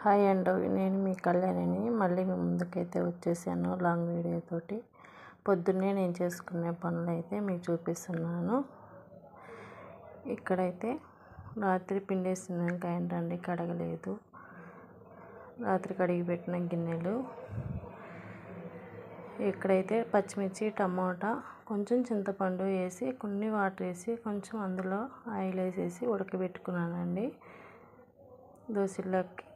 Hi అండి, నేను మీ కళ్యాణిని మళ్ళీ మీ ముందుకైతే వచ్చేసాను లాంగ్ వీడియో తోటి. పొద్దున్నే నేను చేసుకునే పనులు అయితే మీకు చూపిస్తున్నాను. ఇక్కడైతే రాత్రి పిండేసినాక ఏంటండి కడగలేదు, రాత్రి కడిగి పెట్టిన గిన్నెలు. ఇక్కడైతే పచ్చిమిర్చి, టమోటా, కొంచెం చింతపండు వేసి కొన్ని వాటర్ వేసి కొంచెం అందులో ఆయిల్ వేసేసి ఉడకబెట్టుకున్నానండి. దోశలోకి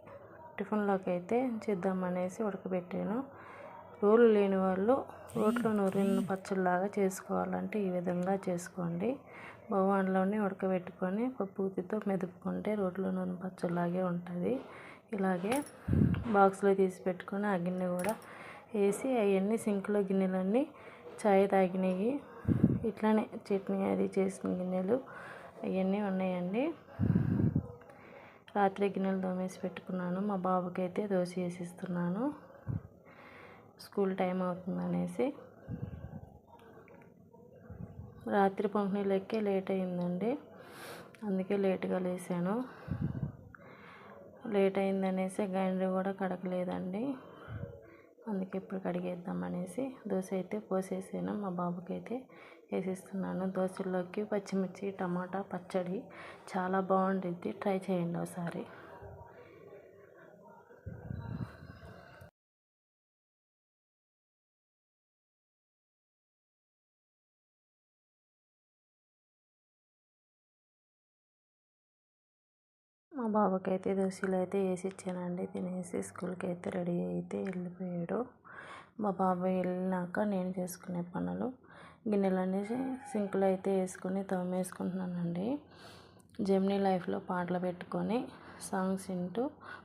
టిఫిన్లోకి అయితే చేద్దామనేసి ఉడకబెట్టాను. రోలు లేని వాళ్ళు రోట్లో నూరిన పచ్చడిలాగా చేసుకోవాలంటే ఈ విధంగా చేసుకోండి. బగవాన్లోనే ఉడకబెట్టుకొని పప్పుతో మెదుపుకుంటే రోట్లో నూరిన పచ్చడిలాగే ఉంటుంది. ఇలాగే బాక్స్లో తీసి పెట్టుకొని ఆ గిన్నె కూడా వేసి అవన్నీ సింక్లో గిన్నెలన్నీ చాయ్ తాగినవి, ఇట్లానే చట్నీ అది చేసిన గిన్నెలు అవన్నీ ఉన్నాయండి. రాత్రి గిన్నెలు తోమేసి పెట్టుకున్నాను. మా బాబుకి అయితే దోశ వేసిస్తున్నాను, స్కూల్ టైం అవుతుందనేసి. రాత్రి పంపిణీలకే లేట్ అయిందండి, అందుకే లేట్గా లేసాను. లేట్ అయిందనేసి గ్రైండర్ కూడా కడగలేదండి, అందుకే ఇప్పుడు కడిగేద్దామనేసి దోశ అయితే పోసేసాను. మా బాబుకి అయితే వేసిస్తున్నాను. దోశల్లోకి పచ్చిమిర్చి, టమాటా పచ్చడి చాలా బాగుంటుంది, ట్రై చేయండి ఒకసారి. మా బాబుకి అయితే దోశలు అయితే వేసి ఇచ్చానండి. తినేసి స్కూల్కి అయితే రెడీ అయితే వెళ్ళిపోయాడు. మా బాబు వెళ్ళినాక నేను చేసుకునే పనులు, గిన్నెలన్నీ సింక్లో అయితే వేసుకొని తోమేసుకుంటున్నానండి. జెమినీ లైఫ్లో పాటలు పెట్టుకొని సాంగ్స్ వింటూ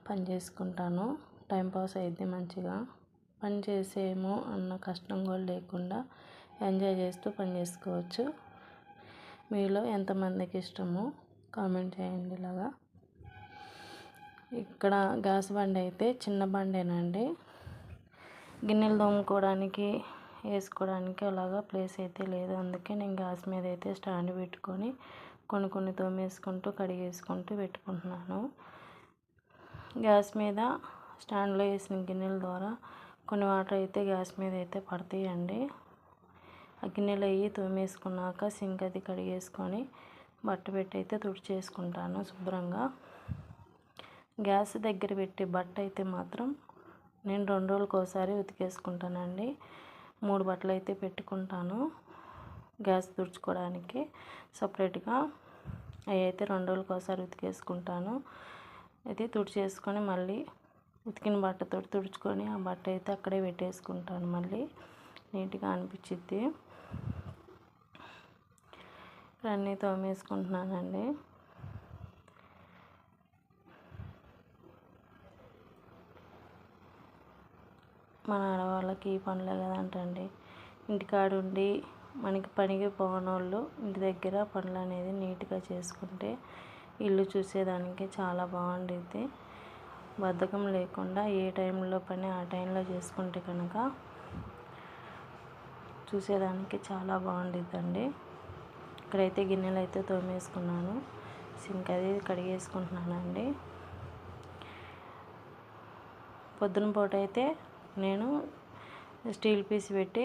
పని చేసుకుంటాను. టైంపాస్ అయ్యిద్ది మంచిగా. పని చేసేమో అన్న కష్టం కూడా లేకుండా ఎంజాయ్ చేస్తూ పని చేసుకోవచ్చు. మీలో ఎంతమందికి ఇష్టమో కామెంట్ చేయండి. ఇలాగా ఇక్కడ గ్యాస్ బండి అయితే చిన్న బండేనండి, గిన్నెలు తోముకోవడానికి వేసుకోవడానికి అలాగా ప్లేస్ అయితే లేదు. అందుకే నేను గ్యాస్ మీద అయితే స్టాండ్ పెట్టుకొని కొన్ని తోమేసుకుంటూ కడిగేసుకుంటూ పెట్టుకుంటున్నాను. గ్యాస్ మీద స్టాండ్లో వేసిన గిన్నెల ద్వారా కొన్ని వాటర్ అయితే గ్యాస్ మీద అయితే పడతాయండి. ఆ గిన్నెలు అవి తోమేసుకున్నాక సింక్ అది కడిగేసుకొని బట్ట పెట్టి అయితే తుడిచేసుకుంటాను శుభ్రంగా. గ్యాస్ దగ్గర పెట్టి బట్ట అయితే మాత్రం నేను 2 రోజులకు ఒకసారి ఉతికేసుకుంటానండి. 3 బట్టలు అయితే పెట్టుకుంటాను గ్యాస్ తుడుచుకోవడానికి సపరేట్గా. అవి అయితే 2 రోజులకు ఒకసారి ఉతికేసుకుంటాను. అయితే తుడిచేసుకొని మళ్ళీ ఉతికిన బట్టతో తుడుచుకొని ఆ బట్ట అయితే అక్కడే పెట్టేసుకుంటాను. మళ్ళీ నీట్గా అనిపించిద్ది. అన్నీ తోమేసుకుంటున్నానండి. మన ఆడవాళ్ళకి ఈ పనులే కదంటండి. ఇంటికాడ ఉండి మనకి పనికి పోనోళ్ళు ఇంటి దగ్గర పనులు అనేది నీట్గా చేసుకుంటే ఇల్లు చూసేదానికి చాలా బాగుండిద్ది. బద్ధకం లేకుండా ఏ టైంలో పని ఆ టైంలో చేసుకుంటే కనుక చూసేదానికి చాలా బాగుండిద్దండి. ఇక్కడైతే గిన్నెలు అయితే తోమేసుకున్నాను, సింక్ అది కడిగేసుకుంటున్నానండి. పొద్దున పూట అయితే నేను స్టీల్ పీస్ పెట్టి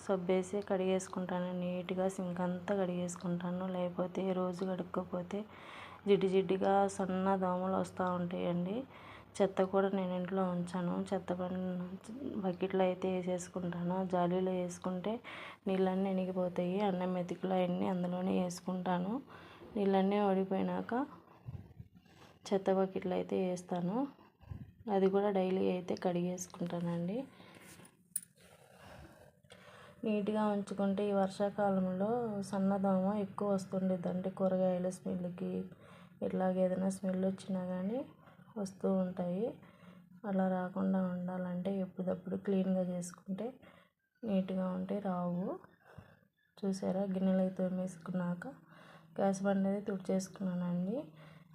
సబ్బేసి కడిగేసుకుంటాను నీట్గా. సింక్ అంతా కడిగేసుకుంటాను, లేకపోతే రోజు కడుక్కోకపోతే జిడ్డుగా సన్న దోమలు వస్తూ ఉంటాయండి. చెత్త కూడా నేను ఇంట్లో ఉంచాను, చెత్త బకెట్లో అయితే వేసేసుకుంటాను. జాలీలో వేసుకుంటే నీళ్ళన్నీ ఎనిగిపోతాయి. అన్నం మెతుకులు అవన్నీ అందులోనే వేసుకుంటాను. నీళ్ళన్నీ ఓడిపోయినాక చెత్త బకెట్లో అయితే వేస్తాను. అది కూడా డైలీ అయితే కడిగేసుకుంటానండి. నీట్గా ఉంచుకుంటే ఈ వర్షాకాలంలో సన్నదోమ ఎక్కువ వస్తుండేదండి. కూరగాయల స్మెల్కి ఇట్లాగే ఏదైనా స్మెల్ వచ్చినా కానీ వస్తూ ఉంటాయి. అలా రాకుండా ఉండాలంటే ఎప్పుడప్పుడు క్లీన్గా చేసుకుంటే నీట్గా ఉంటే రావు. చూసారా, గిన్నెలు అయితే తోమేసుకున్నాక గ్యాస్ బండి అయితే తుడిచేసుకున్నానండి.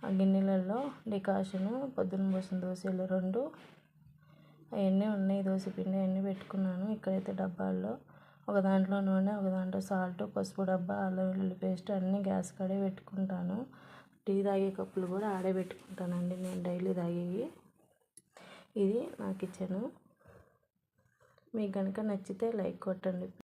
ఆ గిన్నెలలో డికాషను పొద్దున పోసిన దోశలు 2 అవన్నీ ఉన్నాయి, దోశ పిండి అవన్నీ పెట్టుకున్నాను. ఇక్కడైతే డబ్బాల్లో ఒక దాంట్లో నూనె, ఒక దాంట్లో సాల్ట్, పసుపు డబ్బా, అల్లం వెల్లుల్లి పేస్ట్ అన్నీ గ్యాస్ కాడే పెట్టుకుంటాను. టీ తాగే కప్పులు కూడా ఆడే పెట్టుకుంటానండి నేను డైలీ తాగేవి. ఇది నా కిచెను. మీకు కనుక నచ్చితే లైక్ కొట్టండి.